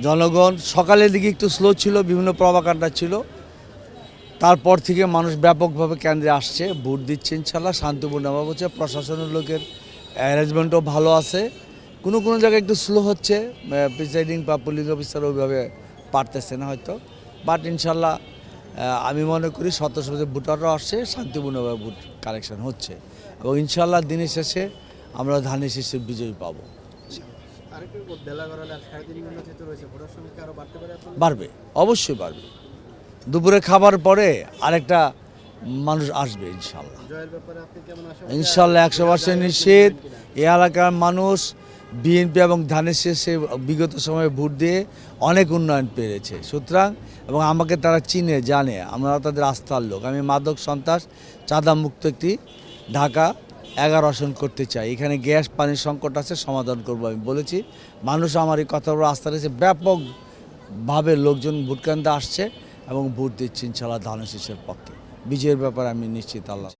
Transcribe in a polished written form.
জনগণ সকালের দিকে একটু স্লো ছিল, বিভিন্ন প্রভাকাণ্ডা ছিল, তারপর থেকে মানুষ ব্যাপকভাবে কেন্দ্রে আসছে, ভোট দিচ্ছে ইনশাল্লাহ শান্তিপূর্ণভাবে হচ্ছে। প্রশাসনের লোকের অ্যারেঞ্জমেন্টও ভালো আছে, কোনো কোনো জায়গায় একটু স্লো হচ্ছে, প্রিসাইডিং বা পুলিশ অফিসার ওইভাবে পারতেছে না হয়তো, বাট ইনশাল্লাহ আমি মনে করি শত শত ভোটাররাও আসছে, শান্তিপূর্ণভাবে ভোট কালেকশন হচ্ছে এবং ইনশাল্লাহ দিনের শেষে আমরা ধানের শীষে বিজয়ী পাবো। বাড়বে, অবশ্যই বাড়বে। দুপুরে খাবার পরে আরেকটা মানুষ আসবে ইনশাল্লাহ। ইনশাল্লাহ 100% নিশ্চিত। এই এলাকার মানুষ বিএনপি এবং ধানের শীষে বিগত সময়ে ভোট দিয়ে অনেক উন্নয়ন পেয়েছে, সুতরাং এবং আমাকে তারা চিনে জানে, আমরা তাদের আস্থার লোক। আমি মাদক সন্ত্রাস চাঁদা মুক্ত একটি ঢাকা 11 আসন করতে চাই। এখানে গ্যাস পানির সংকট আছে, সমাধান করবো আমি বলেছি। মানুষ আমার এই কথার উপর আস্থা রয়েছে, ব্যাপকভাবে লোকজন ভোট কেন্দ্রে আসছে এবং ভোট দিচ্ছে ইনশাল্লাহ ধানের শীষের পক্ষে। বিজয়ের ব্যাপারে আমি নিশ্চিত। আল্লাহ